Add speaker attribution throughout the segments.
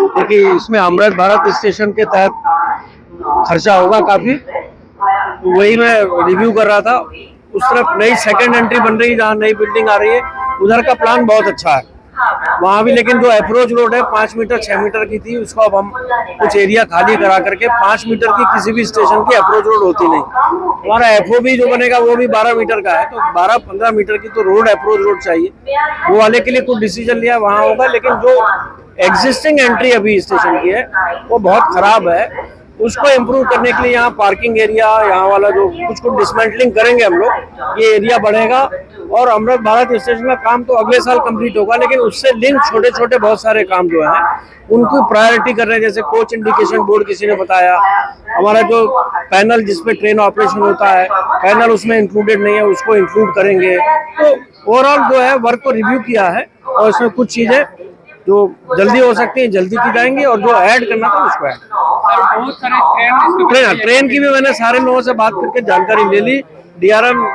Speaker 1: देखिए इसमें अमृत भारत स्टेशन के तहत खर्चा होगा काफी, तो वही मैं रिव्यू कर रहा था। उस तरफ नई सेकंड एंट्री बन रही है जहाँ नई बिल्डिंग आ रही है, उधर का प्लान बहुत अच्छा है वहाँ भी। लेकिन जो अप्रोच रोड है 5 मीटर 6 मीटर की थी, उसको अब हम कुछ एरिया खाली करा करके 5 मीटर की किसी भी स्टेशन की अप्रोच रोड होती नहीं। हमारा एफओबी जो बनेगा वो भी 12 मीटर का है, तो 12-15 मीटर की तो रोड अप्रोच रोड चाहिए। वो वाले के लिए कुछ डिसीजन लिया वहाँ होगा, लेकिन जो एग्जिस्टिंग एंट्री अभी स्टेशन की है वो बहुत खराब है। उसको इम्प्रूव करने के लिए यहाँ पार्किंग एरिया, यहाँ वाला जो कुछ डिसमेंटलिंग करेंगे हम लोग, ये एरिया बढ़ेगा। और अमृत भारत स्टेशन का काम तो अगले साल कंप्लीट होगा, लेकिन उससे लिंक छोटे छोटे बहुत सारे काम जो हैं उनको प्रायोरिटी कर रहे हैं। जैसे कोच इंडिकेशन बोर्ड किसी ने बताया, हमारा जो पैनल जिसपे ट्रेन ऑपरेशन होता है पैनल उसमें इंक्लूडेड नहीं है, उसको इंक्लूड करेंगे। तो ओवरऑल जो है वर्क को रिव्यू किया है और इसमें कुछ चीजें जो जल्दी हो सकती है जल्दी की जाएंगी और जो ऐड करना था उसको ऐड।
Speaker 2: बहुत सारे
Speaker 1: ट्रेन की भी मैंने सारे लोगों से बात करके जानकारी ले ली। डीआरएम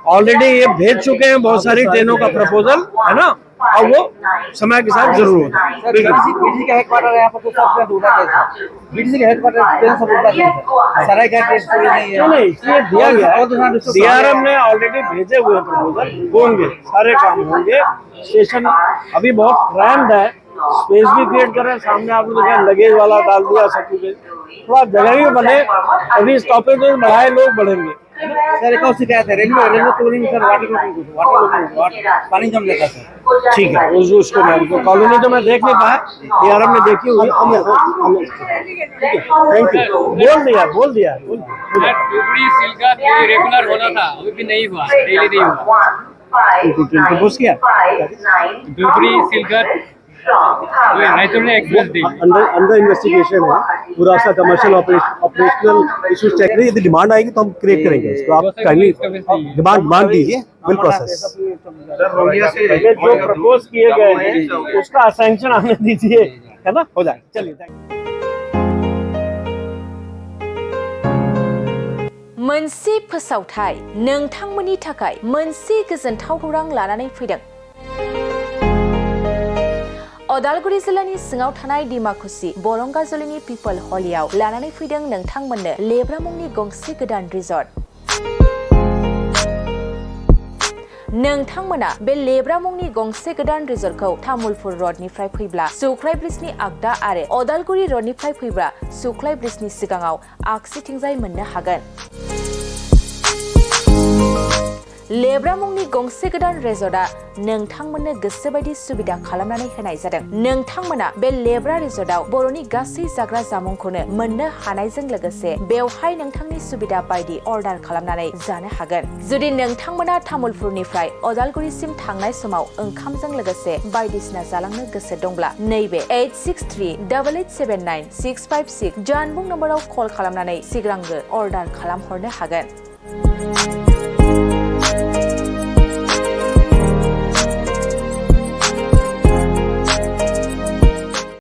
Speaker 1: ऑलरेडी ये भेज चुके हैं बहुत सारी ट्रेनों का प्रपोजल, है ना, और वो समय के साथ जरूर होगा।
Speaker 3: बीडीसी का हेडक्वार्टर है यहाँ पर, तो सब ढूंढा कैसे? बीडीसी का हेडक्वार्टर ट्रेन सब ढूंढा कैसे? सरायघाट ट्रेन नहीं है।
Speaker 1: नहीं, ये दिया गया है, डीआरएम ने ऑलरेडी भेजे हुए प्रपोजल होंगे, सारे काम होंगे। स्टेशन अभी बहुत रैम्ड है, स्पेस भी क्रिएट कर रहे हैं। सामने आप लोग लगेज वाला डाल दिया, सब कुछ थोड़ा जगह भी बने, अभी स्टॉपेज में बढ़ाए लोग बढ़ेंगे।
Speaker 3: सर एक और शिकायत है, रेलवे कॉलोनी में सर वाटर पानी जम जाता है।
Speaker 1: ठीक है, उसको मैं कॉलोनी तो मैं देख नहीं पाया, डीआरएम ने देखी हुई। थैंक यू, बोल दिया।
Speaker 2: धुबरी सिलका रेगुलर होना था, अभी भी नहीं हुआ, डेली नहीं हुआ।
Speaker 1: प्रपोज किया
Speaker 2: धुबरी सिलका
Speaker 4: अंडर इन्वेस्टिगेशन है, पूरा उसका कमर्शियल ऑपरेशनल इश्यूज चेक करें। यदि डिमांड आएगी तो हम क्रिएट करेंगे उसको। आप काइंडली डिमांड दीजिए, विल प्रोसेस।
Speaker 1: जो प्रपोज किए गए हैं उसका सैंक्शन आने दीजिए, है ना, हो जाए। चलिए,
Speaker 5: मोनसे फोसावथाय नोंथांमोननि थाखाय मोनसे गोजोनथाव खौरां लानानै फैदों। अदालगुरि जिल्लानि सिङाव थानाय डिमाकुसि बरंगाजुलिनि पिपल हलियाव लानानै फैदों नोंथांमोननो लेब्रा मुंनि गंसे गोदान रिजर्ट। नोंथांमोना बे लेब्रा मुंनि गंसे गोदान रिजर्टखौ तामुलपुर रडनिफ्राय फैब्ला सुख्लाय ब्रिजनि आगदा आरो अदालगुरि रडनिफ्राय फैब्ला सुख्लाय ब्रिजनि सिगाङाव आगसिथिंजाय मोननो हागोन। लेब्रा मुंनि गंसे गोदान रिजर्टआ नोंथांमोननो गोसोबायदि सुबिदा खालामनानै होनाय जादों। नोंथांमोना बे लेब्रा रिजर्टआव बर'नि गासै जाग्रा जामुंखौनो मोननो हानायजों लोगोसे बेवहाय नोंथांनि सुबिदा बायदि अर्डार खालामनानै जानो हागोन। जुदि नोंथांमोना तामुलपुरनिफ्राय अदालगुरिसिम थांनाय समाव ओंखामजों लोगोसे बायदिसिना जालांनो गोसो दंब्ला नैबे 8638879656 जानबुं नम्बराव कल खालामनानै सिगांग्रो अर्डार खालामहरनो हागोन।